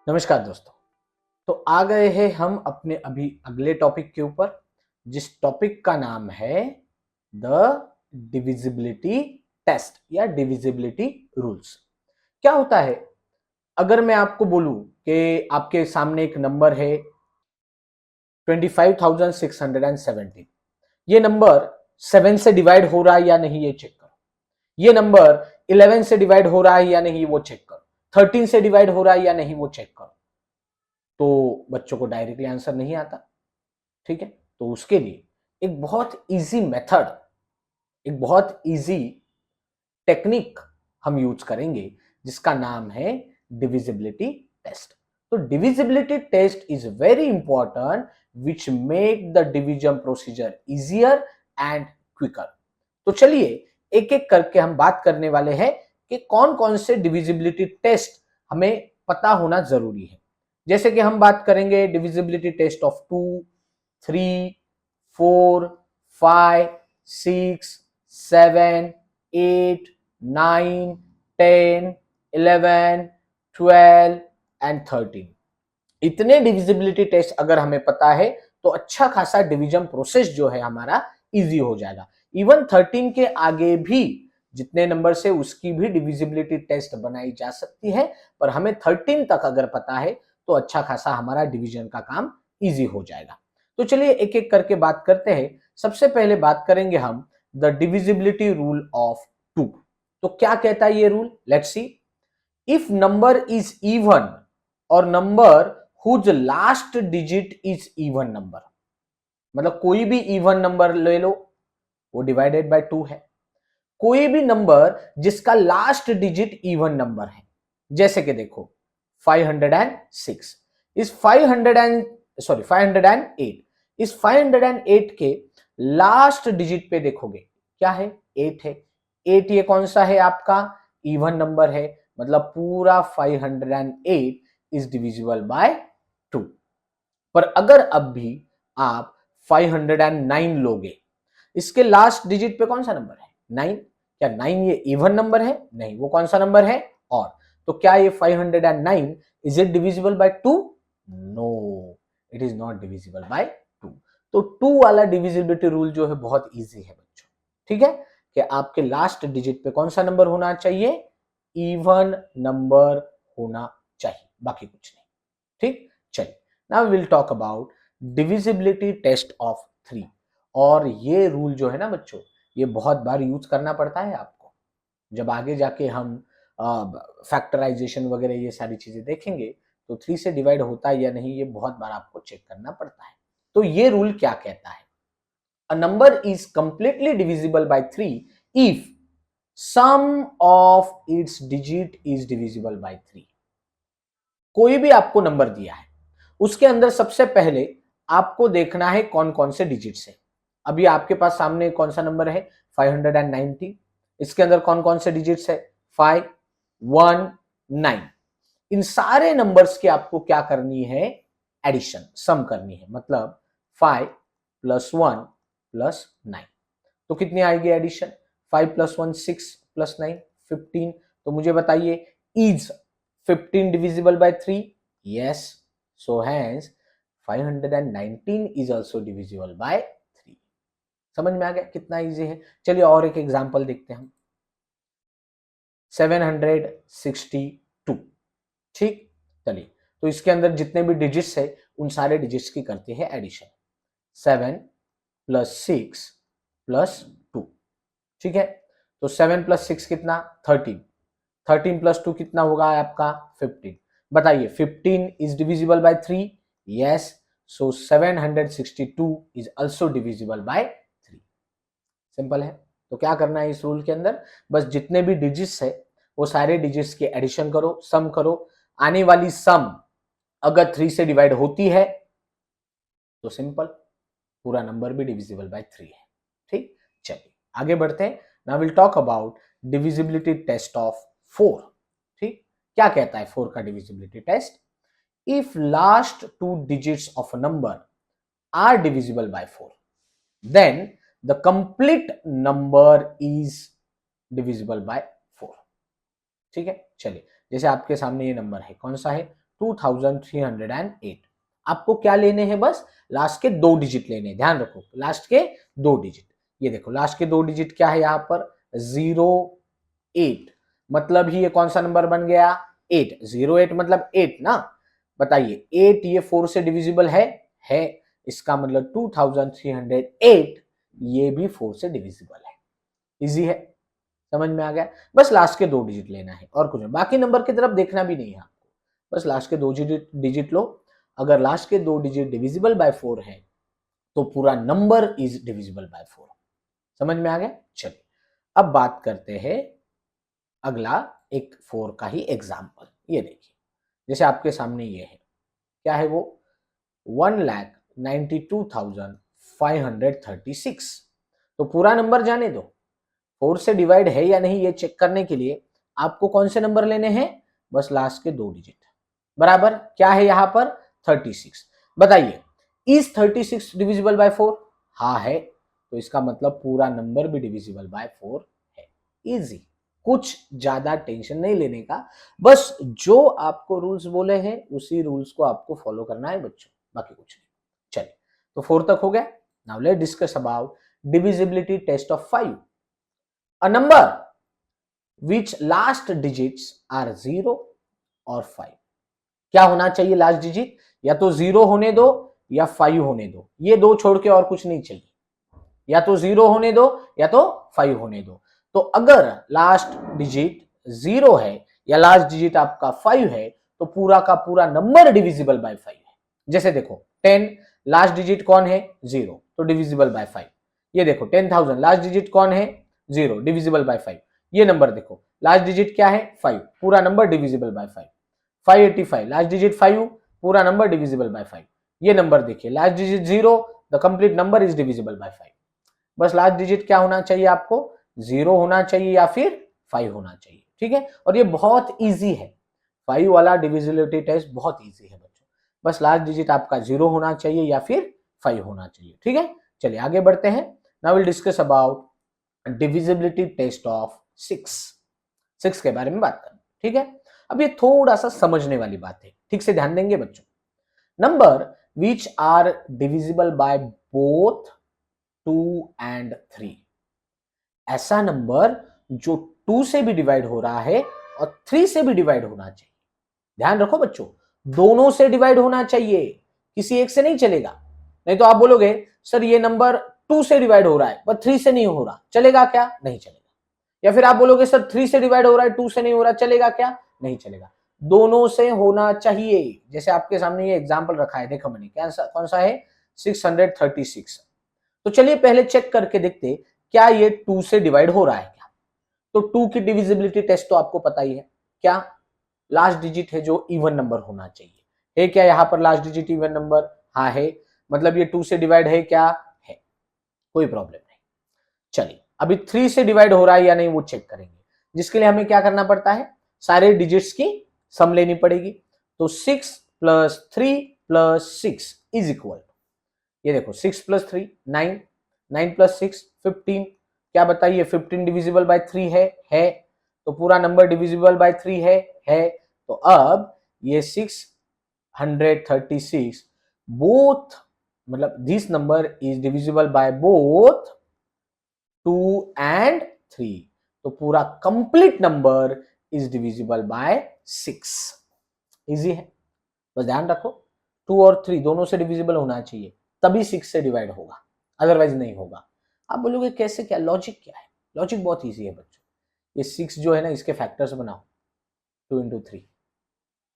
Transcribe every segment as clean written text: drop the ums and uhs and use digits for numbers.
नमस्कार दोस्तों। तो आ गए हैं हम अपने अभी अगले टॉपिक के ऊपर, जिस टॉपिक का नाम है द डिविजिबिलिटी टेस्ट या डिविजिबिलिटी रूल्स। क्या होता है अगर मैं आपको बोलूं कि आपके सामने एक नंबर है 25,617, ये नंबर 7 से डिवाइड हो रहा है या नहीं ये चेक करो। ये नंबर 11 से डिवाइड हो रहा है या नहीं वो चेक करो। 13 से डिवाइड हो रहा है या नहीं वो चेक करो। तो बच्चों को डायरेक्टली आंसर नहीं आता, ठीक है। तो उसके लिए एक बहुत इजी मेथड, एक बहुत इजी टेक्निक हम यूज करेंगे, जिसका नाम है डिविजिबिलिटी टेस्ट। तो divisibility test is very important which make the division procedure easier and quicker. तो चलिए एक एक करके हम बात करने वाले हैं कि कौन कौन से डिविजिबिलिटी टेस्ट हमें पता होना जरूरी है। जैसे कि हम बात करेंगे डिविजिबिलिटी टेस्ट ऑफ 2, 3, 4, 5, 6, 7, 8, 9, 10, 11, 12 एंड 13। इतने डिविजिबिलिटी टेस्ट अगर हमें पता है तो अच्छा खासा डिवीजन प्रोसेस जो है हमारा इजी हो जाएगा। इवन 13 के आगे भी जितने नंबर से उसकी भी डिविजिबिलिटी टेस्ट बनाई जा सकती है, पर हमें 13 तक अगर पता है तो अच्छा खासा हमारा डिवीजन का काम इजी हो जाएगा। तो चलिए एक एक करके बात करते हैं। सबसे पहले बात करेंगे हम द डिविजिबिलिटी रूल ऑफ 2। तो क्या कहता है ये rule, let's see. If number is even और number whose last digit is even number, मतलब कोई भी इवन नंबर ले लो, वो डिवाइडेड बाय 2 है। कोई भी नंबर जिसका लास्ट डिजिट इवन नंबर है, जैसे कि देखो 506 इस 508 इस 508 के लास्ट डिजिट पे देखोगे क्या है, 8 है। 8 ये कौन सा है आपका, इवन नंबर है, मतलब पूरा 508 इज डिविजिबल बाय 2। पर अगर अब भी आप 509 लोगे, इसके लास्ट डिजिट पे कौन सा नंबर है, 9। क्या 9 ये इवन नंबर है, नहीं, वो कौन सा नंबर है, और। तो क्या ये 509 is it divisible by 2, no, it is not divisible by 2। तो 2 वाला डिविजिबिलिटी रूल जो है बहुत इजी है बच्चों, ठीक है, कि आपके लास्ट डिजिट पे कौन सा नंबर होना चाहिए, इवन नंबर होना चाहिए, बाकी कुछ नहीं, ठीक। चलिए now will talk about divisibility test of 3। और ये रूल जो है ना बच्चों, ये बहुत बार यूज करना पड़ता है आपको। जब आगे जाके हम फैक्टराइजेशन वगैरह ये सारी चीजें देखेंगे तो 3 से डिवाइड होता है या नहीं ये बहुत बार आपको चेक करना पड़ता है। तो ये रूल क्या कहता है, a number is completely divisible by 3 if sum of its digit is divisible by 3। कोई भी आपको नंबर दिया है, उसके अंदर सबसे पहले आपको देखना है कौन कौन से डिजिट्स है। अभी आपके पास सामने कौन सा नंबर है, 590। इसके अंदर कौन कौन से डिजिट्स है, 5, 1, 9। इन सारे नंबर्स की आपको क्या करनी है, एडिशन, सम करनी है। मतलब 5 + 1 + 9, तो कितनी आएगी एडिशन, 5 + 1 6 + 9 15। तो मुझे बताइए, is 15 divisible by 3, yes, so hence 519 is also divisible by 3। समझ में आ गया कितना इजी है। चलिए और एक एग्जांपल देखते हैं हम, 762, ठीक। चलिए तो इसके अंदर जितने भी डिजिट्स है उन सारे डिजिट्स की करते हैं एडिशन, 7 + 6 + 2, ठीक है। तो 7 + 6 कितना, 13, 13 + 2 कितना होगा आपका 15। बताइए 15 is divisible by 3, yes, so 762 is also divisible by 3। Simple है। तो क्या करना है इस रूल के अंदर, बस जितने भी डिजिट्स है वो सारे डिजिट्स के एडिशन करो, सम करो। आने वाली सम अगर 3 से डिवाइड होती है तो सिंपल पूरा नंबर भी डिविजिबल बाय 3 है, ठीक। चलिए आगे बढ़ते हैं। Now will talk about divisibility test of 4, ठीक। क्या कहता है 4 का divisibility test, if last 2 digits of a number are divisible by 4 then the complete number is divisible by 4, ठीक है। चलिए जैसे आपके सामने ये नंबर है, कौन सा है, 2308। आपको क्या लेने हैं, बस लास्ट के 2 डिजिट लेने हैं, ध्यान रखो लास्ट के 2 डिजिट। ये देखो लास्ट के 2 डिजिट क्या है यहाँ पर 08, मतलब ही ये कौन सा नंबर बन गया 8, 08 मतलब 8 ना। बताइए 8 ये 4 से डिविजिबल है, इसका मतलब 2308 ये भी 4 से डिविजिबल है। इजी है, समझ में आ गया। बस लास्ट के 2 डिजिट लेना है और कुछ नहीं, बाकी नंबर की तरफ देखना भी नहीं है आपको, बस लास्ट के 2 डिजिट लो। अगर लास्ट के 2 डिजिट डिविजिबल बाय 4 है तो पूरा नंबर इज डिविजिबल बाय 4। समझ में आ गया। चलिए अब बात करते हैं अगला एक 4 का ही एग्जाम्पल। ये देखिए जैसे आपके सामने ये है, क्या है वो 1,92,536। तो पूरा नंबर जाने दो, 4 से डिवाइड है या नहीं ये चेक करने के लिए आपको कौन से नंबर लेने हैं, बस लास्ट के 2 डिजिट। बराबर क्या है यहां पर 36। बताइए इज 36 डिविजिबल बाय 4? हाँ है, तो इसका मतलब पूरा नंबर भी डिविजिबल बाय 4 है। इजी, कुछ ज्यादा टेंशन नहीं लेने का, बस जो आपको रूल्स बोले हैं उसी रूल्स को आपको फॉलो करना है बच्चों, बाकी कुछ नहीं। चलिए तो 4 तक हो गया। Now let's discuss about divisibility test of 5। A number which last digits are 0 और 5। क्या होना चाहिए लास्ट डिजिट, या तो 0 होने दो या 5 होने दो, ये दो छोड़ के और कुछ नहीं चाहिए। या तो 0 होने दो या तो 5 होने दो। तो अगर लास्ट डिजिट 0 है या लास्ट डिजिट आपका 5 है तो पूरा का पूरा नंबर डिविजिबल बाय 5 है। जैसे देखो 10 लास्ट डिजिट कौन है 0, तो डिविजिबल बाय 5। ये देखो 10,000 लास्ट डिजिट कौन है 0, डिविजिबल बाय 5। ये नंबर देखो लास्ट डिजिट क्या है 5, पूरा number divisible by 5। 585 last digit 5, पूरा नंबर डिविजिबल बाय 5। ये नंबर देखिए last digit 0, the complete number is divisible bye 5। बस लास्ट डिजिट क्या होना चाहिए आपको 0 होना चाहिए या फिर 5 होना चाहिए। ठीक है, और ये बहुत इजी है, 5 वाला डिविजिबिलिटी टेस्ट बहुत इजी है बच्चों। बस लास्ट डिजिट आपका 0 होना चाहिए या फिर 5 होना चाहिए। ठीक है, चलिए आगे बढ़ते हैं। Now will discuss about divisibility test of 6 के बारे में बात करें। ठीक है, अब ये थोड़ा सा समझने वाली बात है, ठीक से ध्यान देंगे बच्चों। Number which are divisible by both 2 and 3, ऐसा नंबर जो 2 से भी डिवाइड हो रहा है और 3 से भी डिवाइड होना चाहिए। ध्यान रखो बच्चों, दोनों से डिवाइड होना चाहिए, किसी एक से नहीं चलेगा। नहीं तो आप बोलोगे सर ये नंबर 2 से डिवाइड हो रहा है पर 3 से नहीं हो रहा, चलेगा क्या? नहीं चलेगा। या फिर आप बोलोगे सर 3 से डिवाइड हो रहा है 2 से नहीं हो रहा, चलेगा क्या? नहीं चलेगा, दोनों से होना चाहिए। जैसे आपके सामने ये एग्जाम्पल रखा है, देखो मैंने क्या कौन सा है 636। तो चलिए पहले चेक करके देखते क्या ये 2 से डिवाइड हो रहा है क्या। तो 2 की डिविजिबिलिटी टेस्ट तो आपको पता ही है, क्या लास्ट डिजिट है जो इवन नंबर होना चाहिए। है क्या यहाँ पर लास्ट डिजिट इवन नंबर? हाँ है, मतलब ये 2 से डिवाइड है क्या? है, कोई प्रॉब्लम नहीं। चलिए अभी 3 से डिवाइड हो रहा है या नहीं वो चेक करेंगे, जिसके लिए हमें क्या करना पड़ता है, सारे डिजिट्स की सम लेनी पड़ेगी। तो 6 + 3 + 6 इज इक्वल, ये देखो 6 + 3 9, 9 + 6 15। क्या बताइए 15 डिविजिबल बाय 3 है, तो पूरा नंबर डिविजिबल बाय 3 है। तो अब ये 636 बोथ, मतलब this number is divisible by both 2 and 3, तो पूरा complete number is divisible bye 6। Easy है, बस ध्यान रखो 2 और 3 दोनों से डिविजिबल होना चाहिए, तभी 6 से डिवाइड होगा, अदरवाइज नहीं होगा। आप बोलोगे कैसे, क्या लॉजिक क्या है? लॉजिक बहुत इजी है बच्चों, ये 6 जो है ना इसके फैक्टर्स बनाओ 2 × 3,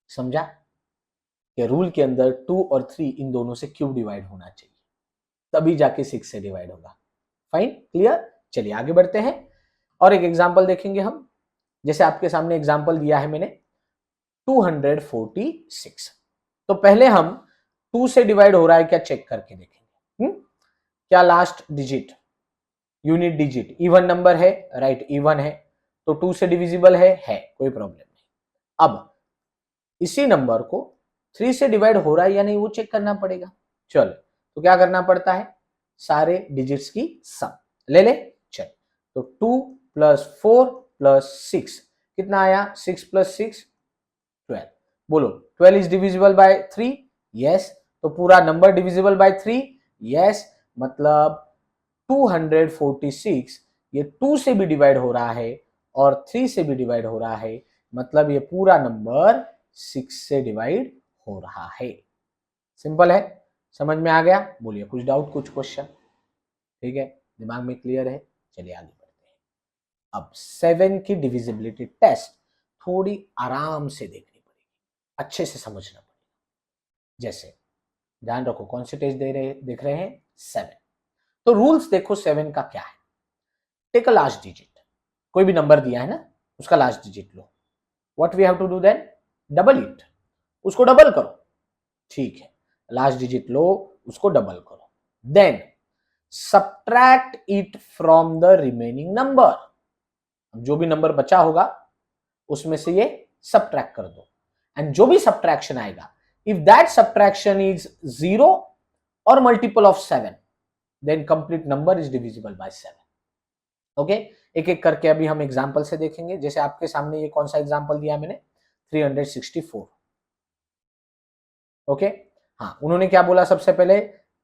समझा? कि रूल के अंदर 2 और 3 इन दोनों से क्यूब डिवाइड होना चाहिए, तभी जाके 6 से डिवाइड होगा। Fine, clear? चलिए आगे बढ़ते हैं और एक एग्जांपल देखेंगे हम। जैसे आपके सामने एग्जांपल दिया है मैंने 246। तो पहले हम 2 से डिवाइड हो रहा है क्या चेक करके देखेंगे। क्या last digit unit digit even number है? राइट, इवन है, तो 2 से डिविजिबल है, कोई प्रॉब्लम नहीं। अब इसी नंबर को 3 से डिवाइड हो रहा है या नहीं वो चेक करना पड़ेगा। चलो तो क्या करना पड़ता है, सारे डिजिट्स की सम ले। चल तो 2 + 4 + 6 कितना आया, 6 + 6 12। बोलो 12 इज डिविजिबल बाय 3, यस। तो पूरा नंबर डिविजिबल बाय 3, यस। मतलब 246 ये 2 से भी डिवाइड हो रहा है और 3 से भी डिवाइड हो रहा है, मतलब ये पूरा नंबर 6 से डिवाइड हो रहा है। सिंपल है, समझ में आ गया? बोलिए कुछ डाउट, कुछ क्वेश्चन? ठीक है, दिमाग में क्लियर है? चलिए आगे बढ़ते हैं। अब 7 की डिविजिबिलिटी टेस्ट थोड़ी आराम से देखनी पड़ेगी, अच्छे से समझना पड़ेगा। जैसे ध्यान रखो कौन से टेस्ट देख रहे हैं? 7। तो रूल्स देखो 7 का क्या है। टेक अ लास्ट डिजिट, कोई भी नंबर दिया है ना, उसका लास्ट डिजिट लो। What we have to do then? Double it, उसको डबल करो। ठीक है, लास्ट डिजिट लो, उसको डबल करो। Then subtract it from the remaining number. जो भी नंबर बचा होगा उसमें से ये सब्ट्रैक्ट कर दो, एंड जो भी सब्ट्रैक्शन आएगा, इफ दैट सब्ट्रैक्शन इज 0 और multiple of 7, then complete number is divisible by 7। Okay, एक एक करके अभी हम एग्जांपल से देखेंगे। जैसे आपके सामने ये कौन सा एग्जांपल दिया मैंने? 364। ओके, हाँ, उन्होंने क्या बोला सबसे पहले?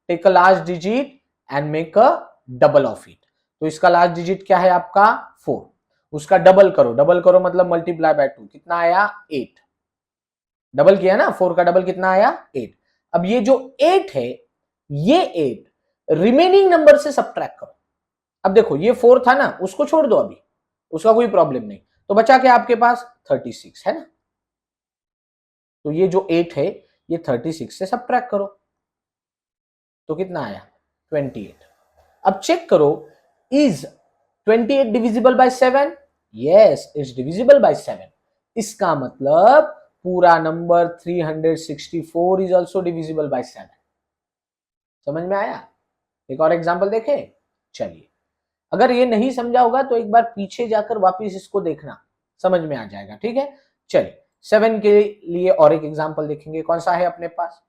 Take a last digit and make a double of it. तो इसका लास्ट डिजिट क्या है आपका? 4। उसका डबल करो, डबल करो मतलब मल्टीप्लाई बाय 2, कितना आया? 8। डबल किया ना, 4 का डबल कितना आया? 8। अब ये जो 8 है, ये 8 रिमेनिंग नंबर से सब्ट्रैक्ट करो। अब देखो ये 4 था ना, उसको छोड़ दो अभी, उसका कोई प्रॉब्लम नहीं। तो बचा क्या आपके पास? 36 है ना। तो ये जो 8 है ये 36 से सब्ट्रैक्ट करो, तो कितना आया? 28। अब चेक करो, is 28 divisible by 7? Yes, it's divisible by 7। इसका मतलब पूरा number 364 is also divisible by 7। समझ में आया? एक और एग्जांपल देखें। चलिए, अगर ये नहीं समझा होगा तो एक बार पीछे जाकर वापस इसको देखना, समझ में आ जाएगा। ठीक है, चलिए 7 के लिए और एक एग्जांपल देखेंगे। कौन सा है अपने पास?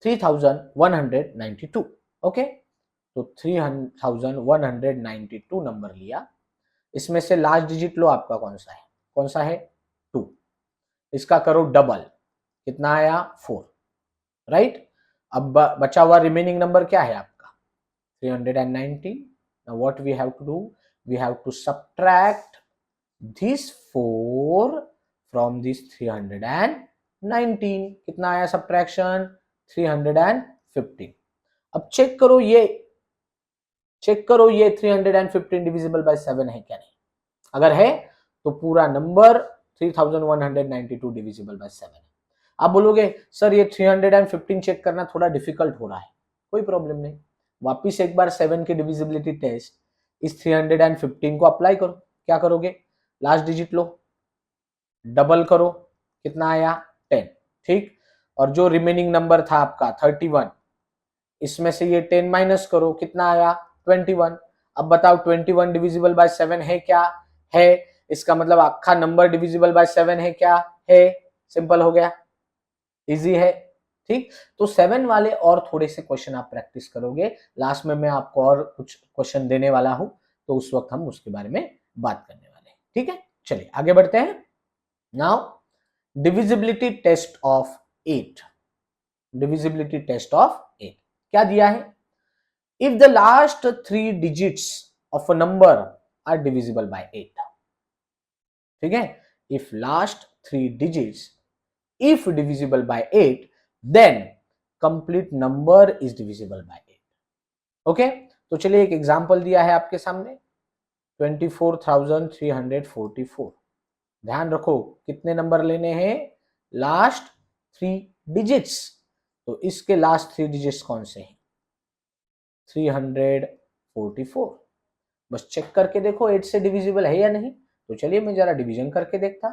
3192। ओके, तो 3192 नंबर लिया, इसमें से लास्ट डिजिट लो, आपका कौन सा है? कौन सा है? 2। इसका करो डबल, कितना आया? 4, राइट। अब बचा हुआ रिमेनिंग नंबर क्या है आपका? 319। Now what we have to do? We have to subtract this 4 from this 319। कितना आया सब्ट्रैक्शन? 315। अब चेक करो ये 315 डिविजिबल बाय 7 है क्या नहीं? अगर है तो पूरा नंबर 3192 डिविजिबल बाय 7 है। आप बोलोगे सर ये 315 चेक करना थोड़ा डिफिकल्ट हो रहा है, कोई प्रॉब्लम नहीं। वापिस एक बार 7 की डिविजिबिलिटी टेस्ट इस 315 को अप्लाई करो। क्या करोगे? लास्ट डिजिट लो, डबल करो, कितना आया? 10। ठीक, और जो रिमेनिंग नंबर था आपका 31, इसमें से ये 10 माइनस करो, कितना आया? 21। अब बताओ 21 डिविजिबल बाय 7 है क्या? है। इसका मतलब आपका नंबर डिविजिबल बाय 7 है क्या? है। सिंपल हो गया, इजी है। ठीक, तो 7 वाले और थोड़े से क्वेश्चन आप प्रैक्टिस करोगे, लास्ट में मैं आपको और कुछ क्वेश्चन देने वाला हूं, तो उस वक्त हम उसके बारे में बात करने वाले हैं। ठीक है, चलिए आगे बढ़ते हैं। Now divisibility test of 8। Divisibility test of 8 क्या दिया है? If the last 3 digits of a number are divisible by 8। ठीक है, if last 3 digits if divisible by 8, then complete number is divisible by 8। Okay, तो चलिए एक एग्जांपल दिया है आपके सामने 24,344। ध्यान रखो कितने नंबर लेने हैं? Last 3 digits. तो इसके लास्ट 3 डिजिट्स कौन से हैं? 344। बस चेक करके देखो 8 से डिविजिबल है या नहीं। तो चलिए मैं जरा डिवीजन करके देखता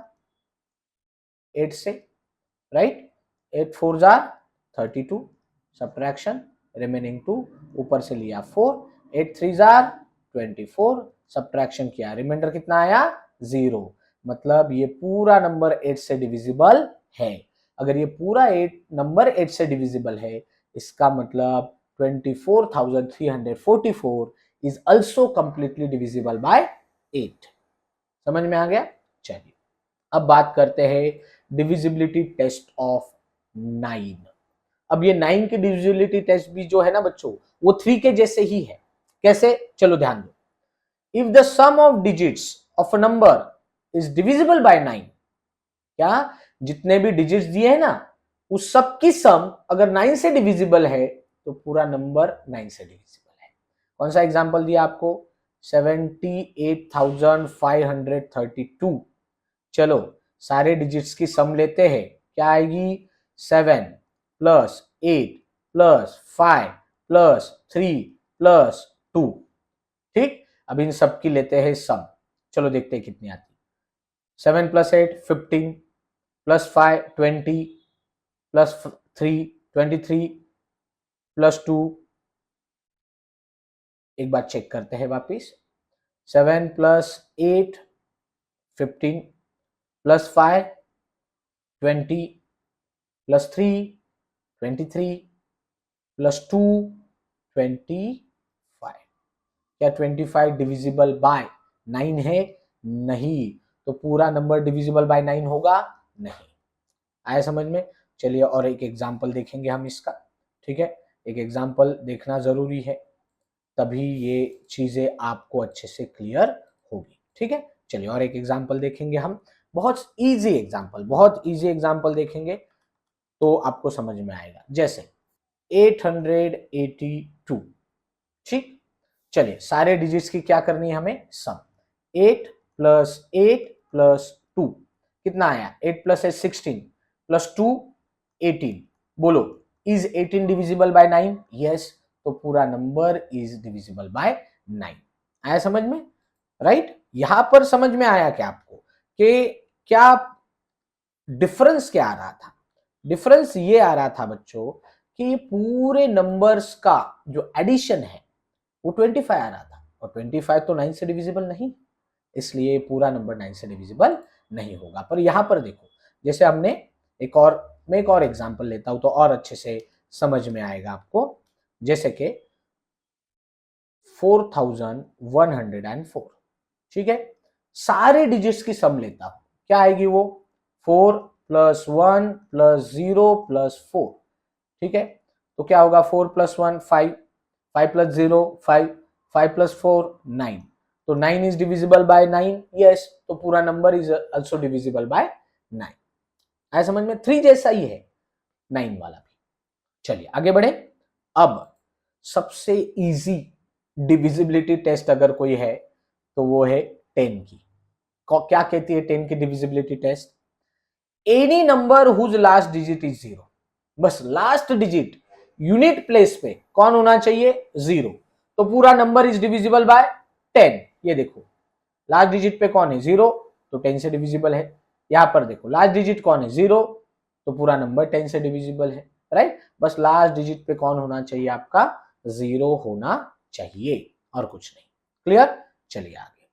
8 से, राइट। 8 4 जार 32, सब्ट्रैक्शन रिमेनिंग 2, ऊपर से लिया 4, 8 3 जार 24, सब्ट्रैक्शन किया, रिमाइंडर कितना आया? 0। मतलब ये पूरा नंबर 8 से डिविजिबल है। अगर ये पूरा 8 नंबर 8 से डिविजिबल है, इसका मतलब 24,344 is also completely divisible by 8। समझ में आ गया? चलिए अब बात करते हैं डिविजिबिलिटी टेस्ट ऑफ 9। अब ये 9 की डिविजिबिलिटी टेस्ट भी जो है ना बच्चों, वो 3 के जैसे ही है। कैसे, चलो ध्यान दो। If the sum of digits of a number is divisible by 9, क्या जितने भी डिजिट्स दिए हैं ना उस सब की सम अगर 9 से डिविजिबल है तो पूरा नंबर 9 से डिविजिबल है। कौन सा एग्जांपल दिया आपको, 78,532। चलो सारे डिजिट्स की सम लेते हैं, क्या आएगी, 7 प्लस 8 प्लस 5 प्लस 3 प्लस 2। ठीक, अब इन सब की लेते हैं सम। चलो देखते हैं कितनी आती है। 7 प्लस 8 15 प्लस 5 20 प्लस 3 23 प्लस 2। एक बार चेक करते हैं वापिस। 7 प्लस 8 15 प्लस 5 20 प्लस 3 23 प्लस 2 25। क्या 25 डिविजिबल बाय 9 है? नहीं। तो पूरा नंबर डिविजिबल बाय 9 होगा नहीं। आया समझ में? चलिए और एक एग्जांपल देखेंगे हम इसका। ठीक है, एक एग्जांपल देखना जरूरी है, तभी ये चीजें आपको अच्छे से क्लियर होगी। ठीक है, चलिए और एक एग्जांपल देखेंगे हम। बहुत इजी एग्जांपल देखेंगे तो आपको समझ में आएगा। जैसे 882। ठीक, चलिए सारे डिजिट्स की क्या करनी है हमें, सम। 8 प्लस 8 प्लस 2 कितना आया, 8 प्लस 8 16 प्लस 2 18। बोलो इज 18 डिविजिबल बाय 9? यस, तो पूरा नंबर इज डिविजिबल बाय 9। आया समझ में? राइट, यहां पर समझ में आया क्या आपको कि क्या डिफरेंस क्या आ रहा था? डिफरेंस ये आ रहा था बच्चों कि पूरे नंबर्स का जो एडिशन है वो 25 आ रहा था, और 25 तो 9 से डिविजिबल नहीं, इसलिए पूरा नंबर 9 से डिविजिबल नहीं होगा। पर यहां पर देखो, जैसे हमने मैं एक और एग्जांपल लेता हूं तो और अच्छे से समझ में आएगा आपको। जैसे कि 4104। ठीक है, सारे डिजिट्स की सम लेता हूं, क्या आएगी वो, 4 प्लस 1 प्लस 0 प्लस 4। ठीक है, तो क्या होगा, 4 प्लस 1 5, 5 प्लस 0 5, 5 प्लस 4 9। तो 9 इज डिविजिबल बाय 9, यस, तो पूरा number is also divisible by 9। आया समझ में? 3 जैसा ही है 9 वाला भी। चलिए आगे बढ़े। अब सबसे इजी डिविजिबिलिटी टेस्ट अगर कोई है तो वो है 10 की। क्या कहती है 10 की divisibility test? Any number whose last digit is 0। बस लास्ट डिजिट यूनिट प्लेस पे कौन होना चाहिए, 0। तो पूरा नंबर इज डिविजिबल बाय 10। ये देखो लास्ट डिजिट पे कौन है, 0, तो 10 से डिविजिबल है। यहां पर देखो लास्ट डिजिट कौन है, 0, तो पूरा नंबर 10 से डिविजिबल है। राइट, बस लास्ट डिजिट पे कौन होना चाहिए, आपका 0 होना चाहिए और कुछ नहीं। क्लियर? चलिए आगे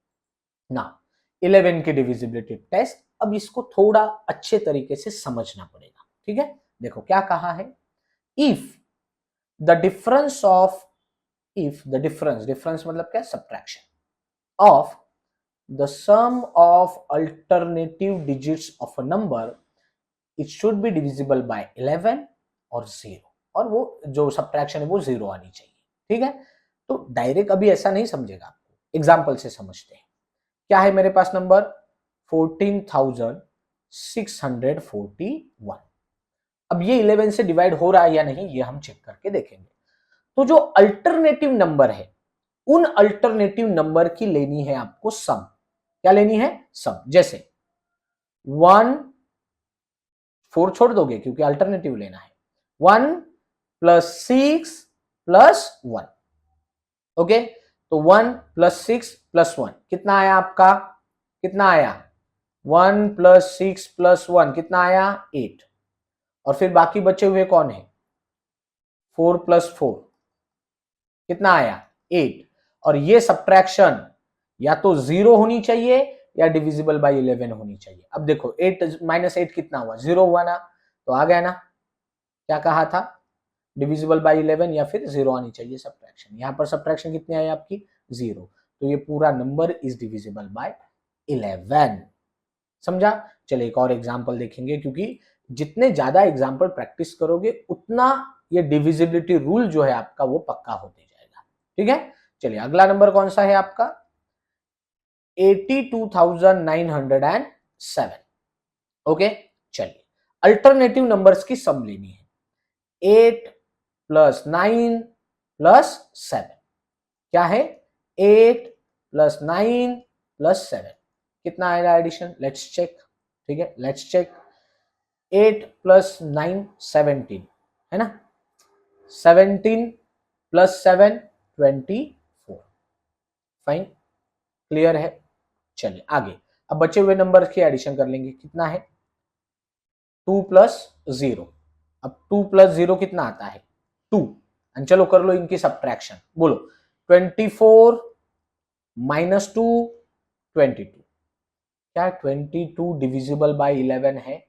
ना 11 की डिविजिबिलिटी टेस्ट। अब इसको थोड़ा अच्छे तरीके से समझना पड़ेगा। ठीक है, देखो क्या कहा है, if the difference of, if the difference मतलब क्या, subtraction of the sum of alternative digits of a number, it should be divisible by 11 और 0, और वो जो सब्ट्रैक्शन है वो 0 आनी चाहिए। ठीक है, तो डायरेक्ट अभी ऐसा नहीं समझेगा, आपको एग्जांपल से समझते हैं। क्या है मेरे पास नंबर, 14,641। अब ये 11 से डिवाइड हो रहा है या नहीं ये हम चेक करके देखेंगे। तो जो अल्टरनेटिव नंबर है उन अल्टरनेटिव नंबर की लेनी है आपको सम। क्या लेनी है, सम। जैसे 1, 4 छोड़ दोगे क्योंकि अल्टरनेटिव लेना है। 1 प्लस 6 प्लस 1। ओके, तो 1 प्लस 6 प्लस 1 कितना आया आपका, कितना आया, 1 प्लस 6 प्लस 1 कितना आया, 8। और फिर बाकी बचे हुए कौन है, 4 प्लस 4 कितना आया, 8। और ये सब्ट्रैक्शन या तो 0 होनी चाहिए या डिविजिबल बाय 11 होनी चाहिए। अब देखो 8 माइनस 8 कितना हुआ, 0 हुआ ना, तो आ गया ना। क्या कहा था, डिविजिबल बाय 11 या फिर 0 आनी चाहिए सब्ट्रैक्शन। यहां पर सब्ट्रैक्शन कितनी आई आपकी, 0। तो ये पूरा नंबर इज डिविजिबल बाय 11। समझा? चलिए एक और एग्जांपल देखेंगे, क्योंकि जितने ज्यादा एग्जांपल प्रैक्टिस करोगे उतना ये डिविजिबिलिटी रूल जो है आपका वो पक्का होते जाएगा। ठीक है, चलिए अगला नंबर कौन सा है आपका 82,907। ओके, चलिए अल्टरनेटिव नंबर्स की सम लेनी है। 8 प्लस 9 प्लस 7 क्या है 8 प्लस 9 प्लस 7 कितना आएगा एडिशन, लेट्स चेक। ठीक है, लेट्स चेक। 8 प्लस 9 17 है ना, 17 प्लस 7 24। फाइन, क्लियर है। चलिए आगे, अब बचे हुए नंबर की एडिशन कर लेंगे। कितना है 2 प्लस 0। अब 2 प्लस 0 कितना आता है 2। चलो कर लो इनकी सब्ट्रैक्शन, बोलो 24 माइनस 2 22। क्या 22 डिविजिबल बाय 11 है?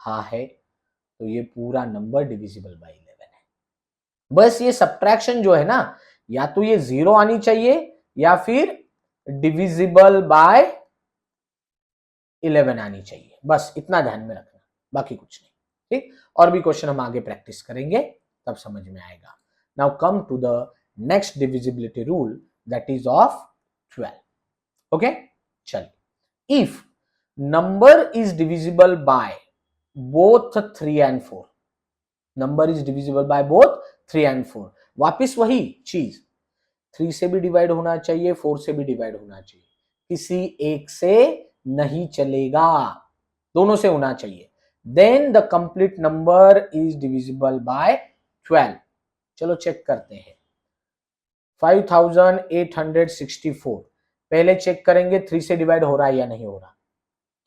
हाँ है, तो ये पूरा नंबर डिविजिबल बाय 11 है। बस ये सब्ट्रैक्शन जो है ना, या तो ये 0 आनी चाहिए या फिर डिविजिबल बाय 11 आनी चाहिए, बस इतना ध्यान में रखना, बाकी कुछ नहीं। ठीक, और भी क्वेश्चन हम आगे प्रैक्टिस करेंगे तब समझ में आएगा। Now come to the next divisibility rule, that is of 12। Okay, चलिए if number is divisible by both 3 and 4, number is divisible by both 3 and 4, वापिस वही चीज, 3 से भी डिवाइड होना चाहिए, 4 से भी डिवाइड होना चाहिए, किसी एक से नहीं चलेगा, दोनों से होना चाहिए। Then the complete number is divisible by 12। चलो चेक करते हैं। 5864 पहले चेक करेंगे 3 से डिवाइड हो रहा है या नहीं हो रहा।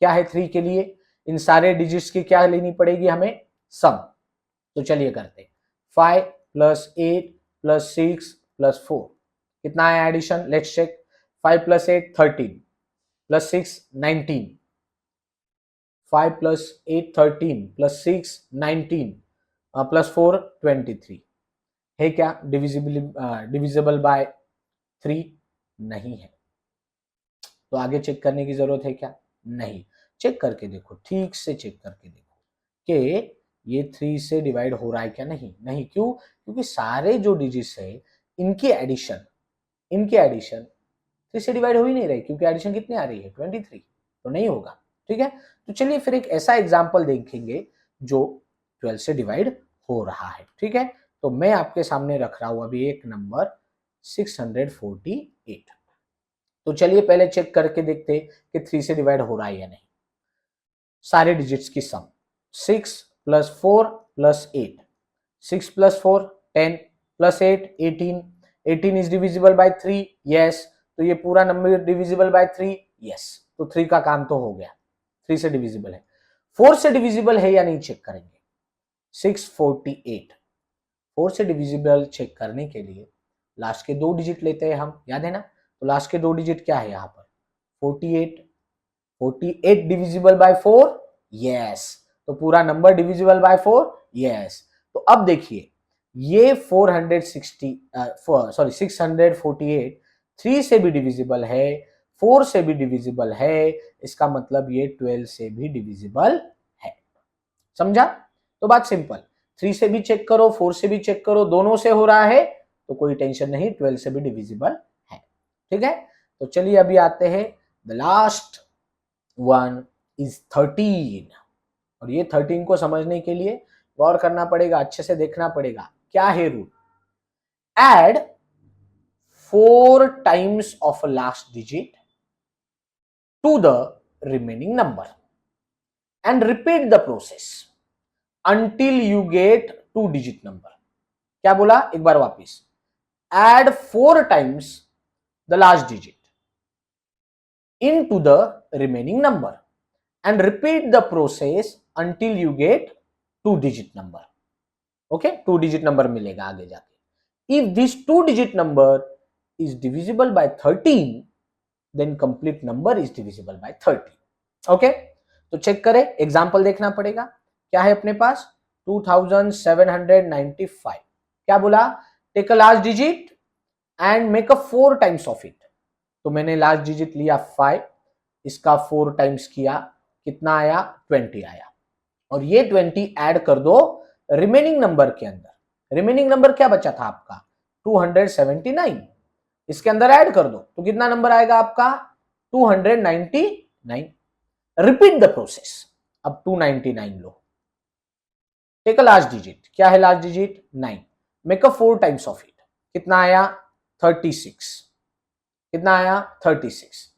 क्या है 3 के लिए, इन सारे डिजिट्स की क्या लेनी पड़ेगी हमें, सम। तो चलिए करते हैं। 5 प्लस 8 प्लस 6 प्लस 4 कितना है addition, let's check. 5 plus 8 13 plus 6 19, 5 plus 8 13 plus 6 19 plus 4 23 है क्या डिविजिबल बाय 3? नहीं है। तो आगे चेक करने की जरूरत है क्या, नहीं। चेक करके देखो, ठीक से चेक करके देखो कि ये 3 से डिवाइड हो रहा है क्या, नहीं। नहीं क्यों, क्योंकि सारे जो डिजिट्स है इनकी एडिशन 3 से डिवाइड हो ही नहीं रही, क्योंकि एडिशन कितनी आ रही है 23, तो नहीं होगा। ठीक है, तो चलिए फिर एक ऐसा एग्जाम्पल देखेंगे जो 12 से डिवाइड हो रहा है। ठीक है, तो मैं आपके सामने रख रहा हूं अभी एक नंबर 648। तो चलिए पहले चेक करके देखते कि 3 से डिवाइड हो रहा है या नहीं। सारे डिजिट्स की सम 6 plus 4 plus 8, 6 plus 4 10 plus 8 18, 18 is divisible by 3, yes. तो ये पूरा नंबर डिविजिबल बाय 3, यस। तो 3 का काम तो हो गया, 3 से डिविजिबल है। 4 से डिविजिबल है या नहीं चेक करेंगे। 648 4 से डिविजिबल चेक करने के लिए लास्ट के 2 डिजिट लेते हैं हम, याद है ना। तो लास्ट के 2 डिजिट क्या है यहाँ पर 48, 48 डिविजिबल बाय 4, यस। तो पूरा नंबर डिविजिबल बाय 4, यस। तो अब देखिए ये 648 3 से भी डिविजिबल है, 4 से भी डिविजिबल है, इसका मतलब ये 12 से भी डिविजिबल है। समझा, तो बात सिंपल। 3 से भी चेक करो, 4 से भी चेक करो, दोनों से हो रहा है तो कोई टेंशन नहीं, 12 से भी डिविजिबल है। ठीक है, तो चलिए अभी आते हैं द लास्ट वन इज 13। और ये 13 को समझने के लिए गौर करना पड़ेगा, अच्छे से देखना पड़ेगा क्या है rule. Add 4 times of last digit to the remaining number and repeat the process until you get 2 digit number। क्या बोला एक बार वापिस, add 4 times the last digit into the remaining number and repeat the process until you get 2 digit number। okay, 2 digit number मिलेगा आगे जाके। if this 2 digit number is divisible by 13 then complete number is divisible by 30। okay, तो check करें, example देखना पड़ेगा। क्या है अपने पास 2795। क्या बोला, take a last digit and make a 4 times of it. तो मैंने लास्ट डिजिट लिया 5, इसका 4 टाइम्स किया, कितना आया 20 आया, और ये 20 ऐड कर दो रिमेनिंग नंबर के अंदर। रिमेनिंग नंबर क्या बचा था आपका 279, इसके अंदर ऐड कर दो तो कितना नंबर आएगा आपका 299। Repeat the process. अब 299 लो, टेक अ लास्ट डिजिट, क्या है last digit 9, make a 4 times of it, कितना आया 36, कितना आया 36,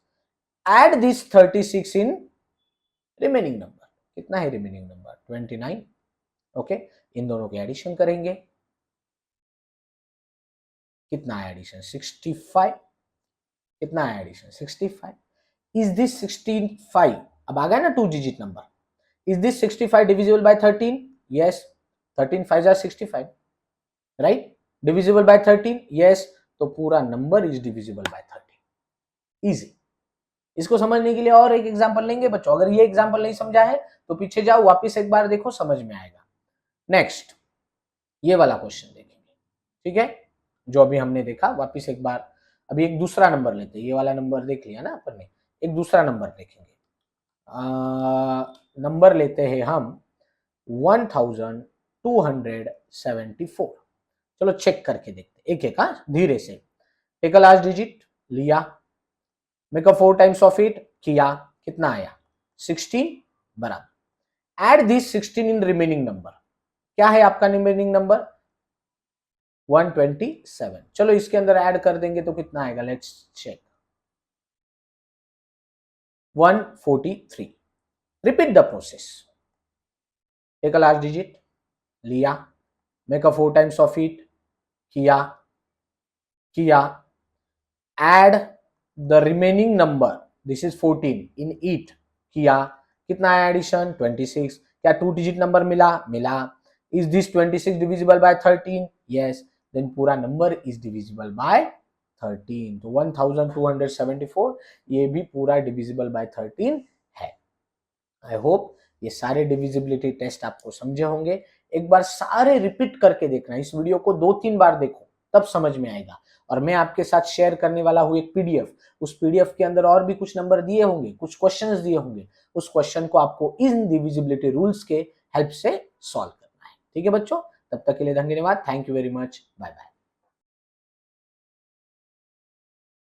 add this 36 in remaining number, कितना है रिमेनिंग नंबर 29। ओके, इन दोनों के एडिशन करेंगे, कितना है एडिशन 65, कितना है एडिशन 65। इज दिस 65, अब आ गया ना 2 digit number, is this 65 divisible by 13? Yes, 13 5 जा 65, राइट, डिविजिबल बाय 13, यस, तो पूरा number is divisible by 13। Easy. इसको समझने के लिए और एक एग्जांपल लेंगे बच्चों, अगर ये एग्जांपल नहीं समझा है तो पीछे जाओ वापस एक बार देखो, समझ में आएगा। नेक्स्ट ये वाला क्वेश्चन देखेंगे, ठीक है, जो अभी हमने देखा वापस एक बार। अभी एक दूसरा नंबर लेते हैं, ये वाला नंबर देख लिया ना अपन ने, एक दूसरा नंबर देखेंगे। नंबर लेते हैं हम 1274। चलो चेक करके देखते एक एक, धीरे से। टेक अ लास्ट डिजिट, लिया, make a 4 times of it, किया, कितना आया 16 बराबर। Add this 16 in remaining number, क्या है आपका रिमेनिंग नंबर 127। चलो इसके अंदर ऐड कर देंगे तो कितना आएगा, let's check 143। Repeat the process, take a last digit, लिया, make a 4 times of it, किया, add the remaining number, this is 14 in it, किया, कितना आया एडिशन 26। क्या 2 डिजिट नंबर मिला। Is this 26 divisible by 13? Yes, then पूरा number is divisible by 13, तो 1274 ये भी पूरा डिविजिबल बाय 13 है। आई होप ये सारे डिविजिबिलिटी टेस्ट आपको समझे होंगे। एक बार सारे रिपीट करके देखना, इस वीडियो को 2-3 बार देखो तब समझ में आएगा। और मैं आपके साथ शेयर करने वाला हूं एक पीडीएफ, उस पीडीएफ के अंदर और भी कुछ नंबर दिए होंगे, कुछ क्वेश्चंस दिए होंगे, उस क्वेश्चन को आपको इन डिविजिबिलिटी रूल्स के हेल्प से सॉल्व करना है। ठीक है बच्चों, तब तक के लिए धन्यवाद, thank you very much, bye bye.